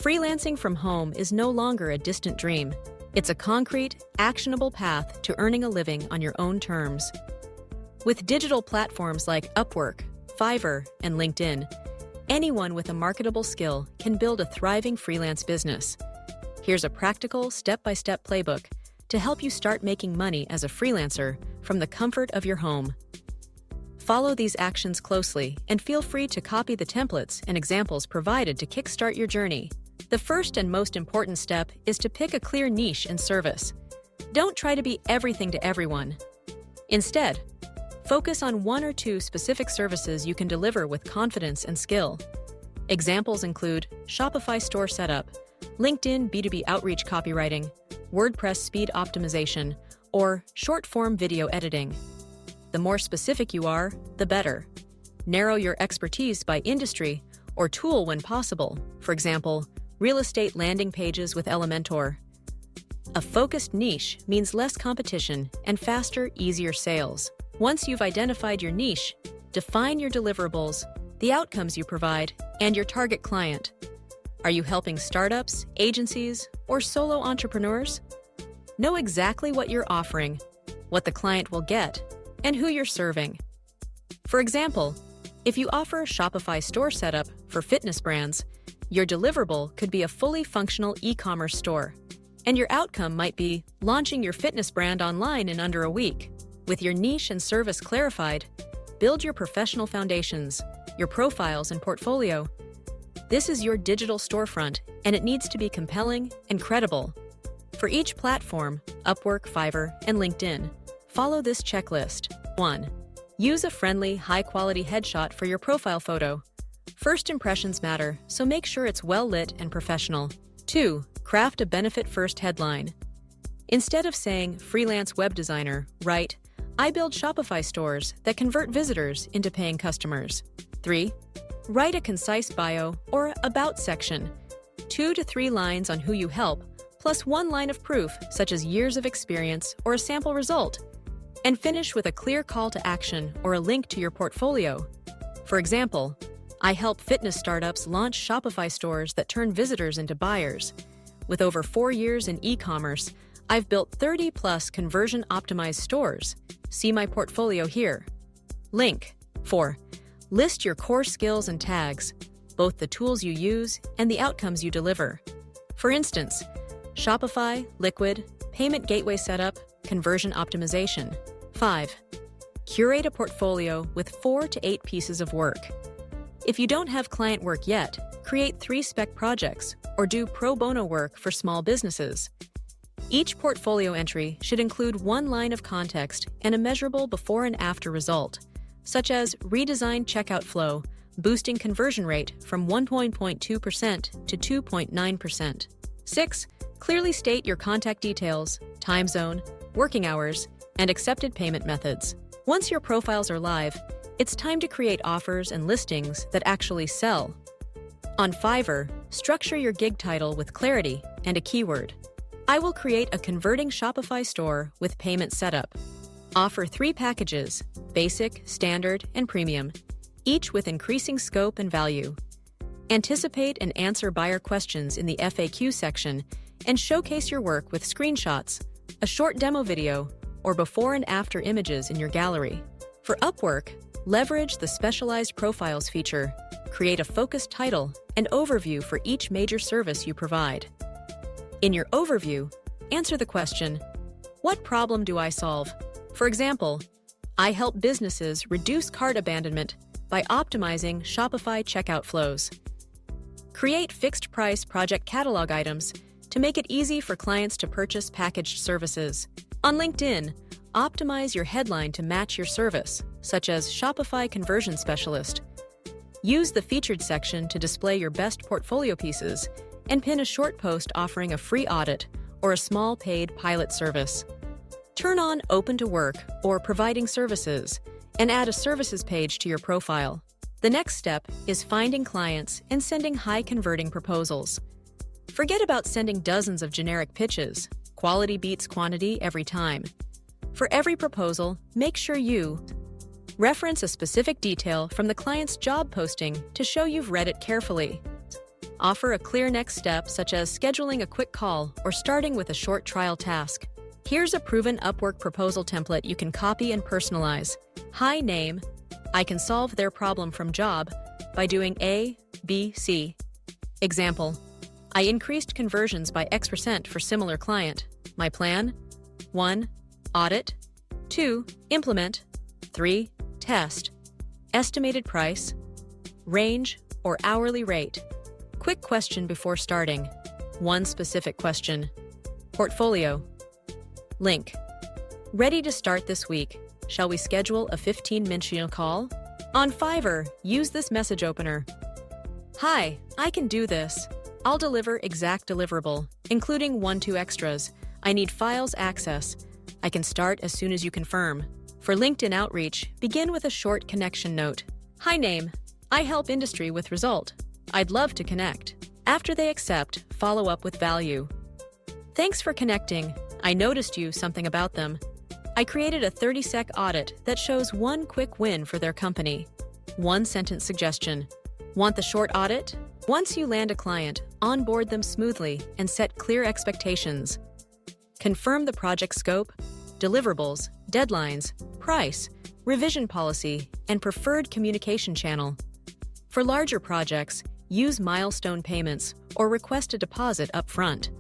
Freelancing from home is no longer a distant dream. It's a concrete, actionable path to earning a living on your own terms. With digital platforms like Upwork, Fiverr, and LinkedIn, anyone with a marketable skill can build a thriving freelance business. Here's a practical, step-by-step playbook to help you start making money as a freelancer from the comfort of your home. Follow these actions closely and feel free to copy the templates and examples provided to kickstart your journey. The first and most important step is to pick a clear niche and service. Don't try to be everything to everyone. Instead, focus on one or two specific services you can deliver with confidence and skill. Examples include Shopify store setup, LinkedIn B2B outreach copywriting, WordPress speed optimization, or short-form video editing. The more specific you are, the better. Narrow your expertise by industry or tool when possible, for example, real estate landing pages with Elementor. A focused niche means less competition and faster, easier sales. Once you've identified your niche, define your deliverables, the outcomes you provide, and your target client. Are you helping startups, agencies, or solo entrepreneurs? Know exactly what you're offering, what the client will get, and who you're serving. For example, if you offer Shopify store setup for fitness brands, your deliverable could be a fully functional e-commerce store, and your outcome might be launching your fitness brand online in under a week. With your niche and service clarified, build your professional foundations, your profiles and portfolio. This is your digital storefront, and it needs to be compelling and credible. For each platform, Upwork, Fiverr, and LinkedIn, follow this checklist. 1. Use a friendly, high-quality headshot for your profile photo. First impressions matter, so make sure it's well-lit and professional. 2. Craft a benefit-first headline. Instead of saying, freelance web designer, write, I build Shopify stores that convert visitors into paying customers. 3. Write a concise bio or about section, 2 to 3 lines on who you help, plus 1 line of proof, such as years of experience or a sample result. And finish with a clear call to action or a link to your portfolio. For example, I help fitness startups launch Shopify stores that turn visitors into buyers. With over 4 years in e-commerce, I've built 30-plus conversion-optimized stores. See my portfolio here. Link. 4. List your core skills and tags, both the tools you use and the outcomes you deliver. For instance, Shopify, Liquid, payment gateway setup, conversion optimization. 5. Curate a portfolio with 4 to 8 pieces of work. If you don't have client work yet, create 3 spec projects or do pro bono work for small businesses. Each portfolio entry should include 1 line of context and a measurable before and after result, such as redesigned checkout flow, boosting conversion rate from 1.2% to 2.9%. 6. Clearly state your contact details, time zone, working hours, and accepted payment methods. Once your profiles are live, it's time to create offers and listings that actually sell. On Fiverr, structure your gig title with clarity and a keyword. I will create a converting Shopify store with payment setup. Offer 3 packages, basic, standard, and premium, each with increasing scope and value. Anticipate and answer buyer questions in the FAQ section and showcase your work with screenshots, a short demo video, or before and after images in your gallery. For Upwork, leverage the Specialized Profiles feature. Create a focused title and overview for each major service you provide. In your overview, answer the question, what problem do I solve? For example, I help businesses reduce cart abandonment by optimizing Shopify checkout flows. Create fixed-price project catalog items to make it easy for clients to purchase packaged services. On LinkedIn, optimize your headline to match your service, such as Shopify Conversion Specialist. Use the featured section to display your best portfolio pieces and pin a short post offering a free audit or a small paid pilot service. Turn on Open to Work or Providing Services and add a services page to your profile. The next step is finding clients and sending high-converting proposals. Forget about sending dozens of generic pitches. Quality beats quantity every time. For every proposal, make sure you reference a specific detail from the client's job posting to show you've read it carefully. Offer a clear next step, such as scheduling a quick call or starting with a short trial task. Here's a proven Upwork proposal template you can copy and personalize. Hi, name. I can solve their problem from job by doing A, B, C. Example. I increased conversions by X% for similar client. My plan? 1. Audit. 2. Implement. 3. Test. Estimated price. Range or hourly rate. Quick question before starting. One specific question. Portfolio. Link. Ready to start this week. Shall we schedule a 15-minute call? On Fiverr, use this message opener. Hi, I can do this. I'll deliver exact deliverable, including 1-2 extras. I need files access. I can start as soon as you confirm. For LinkedIn outreach, begin with a short connection note. Hi, name. I help industry with result. I'd love to connect. After they accept, follow up with value. Thanks for connecting. I noticed something about them. I created a 30-sec audit that shows one quick win for their company. One sentence suggestion. Want the short audit? Once you land a client, onboard them smoothly and set clear expectations. Confirm the project scope, deliverables, deadlines, price, revision policy, and preferred communication channel. For larger projects, use milestone payments or request a deposit up front.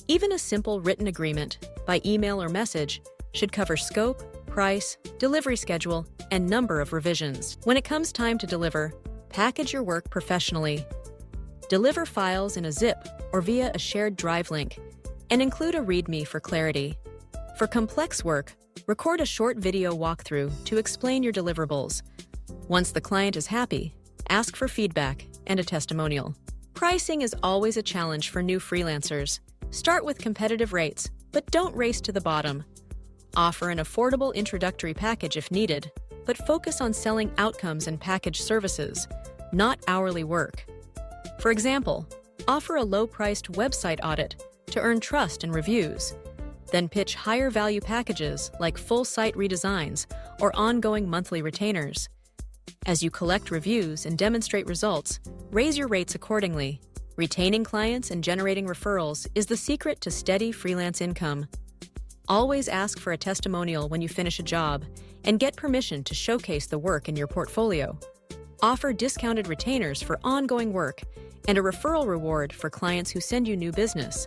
Even a simple written agreement, by email or message, should cover scope, price, delivery schedule, and number of revisions. When it comes time to deliver, package your work professionally. Deliver files in a zip or via a shared drive link, and include a README for clarity. For complex work, record a short video walkthrough to explain your deliverables. Once the client is happy, ask for feedback and a testimonial. Pricing is always a challenge for new freelancers. Start with competitive rates, but don't race to the bottom. Offer an affordable introductory package if needed, but focus on selling outcomes and packaged services, not hourly work. For example, offer a low-priced website audit to earn trust and reviews. Then pitch higher-value packages like full site redesigns or ongoing monthly retainers. As you collect reviews and demonstrate results, raise your rates accordingly. Retaining clients and generating referrals is the secret to steady freelance income. Always ask for a testimonial when you finish a job and get permission to showcase the work in your portfolio. Offer discounted retainers for ongoing work and a referral reward for clients who send you new business.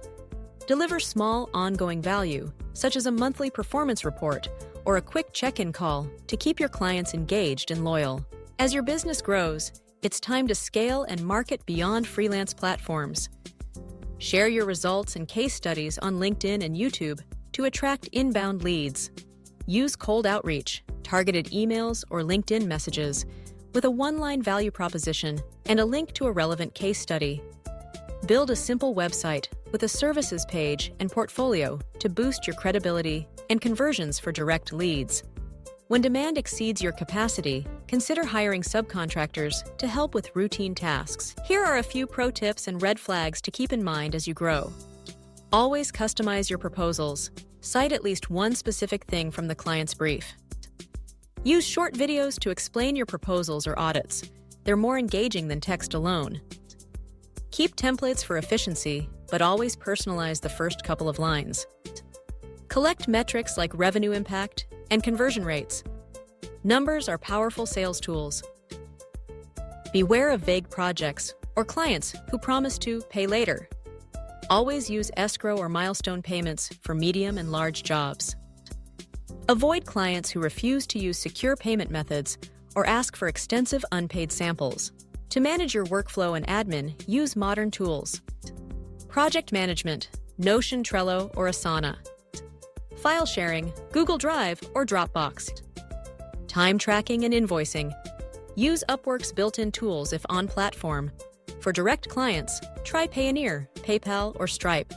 Deliver small, ongoing value, such as a monthly performance report or a quick check-in call to keep your clients engaged and loyal. As your business grows, it's time to scale and market beyond freelance platforms. Share your results and case studies on LinkedIn and YouTube to attract inbound leads. Use cold outreach, targeted emails, or LinkedIn messages with a one-line value proposition and a link to a relevant case study. Build a simple website with a services page and portfolio to boost your credibility and conversions for direct leads. When demand exceeds your capacity, consider hiring subcontractors to help with routine tasks. Here are a few pro tips and red flags to keep in mind as you grow. Always customize your proposals. Cite at least one specific thing from the client's brief. Use short videos to explain your proposals or audits. They're more engaging than text alone. Keep templates for efficiency, but always personalize the first couple of lines. Collect metrics like revenue impact and conversion rates. Numbers are powerful sales tools. Beware of vague projects or clients who promise to pay later. Always use escrow or milestone payments for medium and large jobs. Avoid clients who refuse to use secure payment methods or ask for extensive unpaid samples. To manage your workflow and admin, use modern tools. Project management, Notion, Trello, or Asana. File sharing, Google Drive or Dropbox. Time tracking and invoicing. Use Upwork's built-in tools if on platform. For direct clients, try Payoneer, PayPal, or Stripe.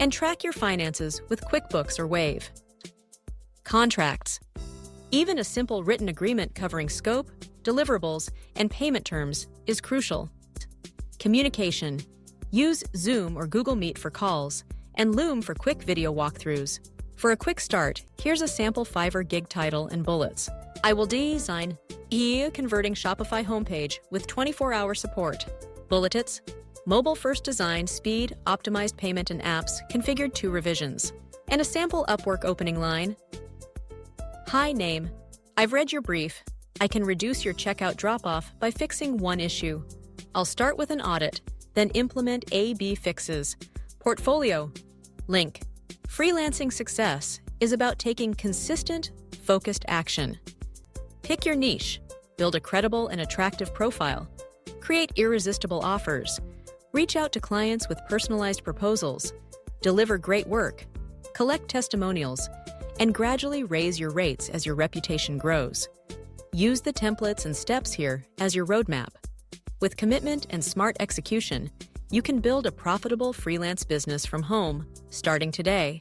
And track your finances with QuickBooks or Wave. Contracts. Even a simple written agreement covering scope, deliverables, and payment terms is crucial. Communication. Use Zoom or Google Meet for calls, and Loom for quick video walkthroughs. For a quick start, here's a sample Fiverr gig title and bullets. I will design a converting Shopify homepage with 24-hour support. Bulletits. Mobile-first design, speed, optimized payment and apps, configured to revisions. And a sample Upwork opening line. Hi, name. I've read your brief. I can reduce your checkout drop-off by fixing one issue. I'll start with an audit, then implement A/B fixes. Portfolio. Link. Freelancing success is about taking consistent, focused action. Pick your niche. Build a credible and attractive profile. Create irresistible offers. Reach out to clients with personalized proposals. Deliver great work. Collect testimonials. And gradually raise your rates as your reputation grows. Use the templates and steps here as your roadmap. With commitment and smart execution, you can build a profitable freelance business from home, starting today.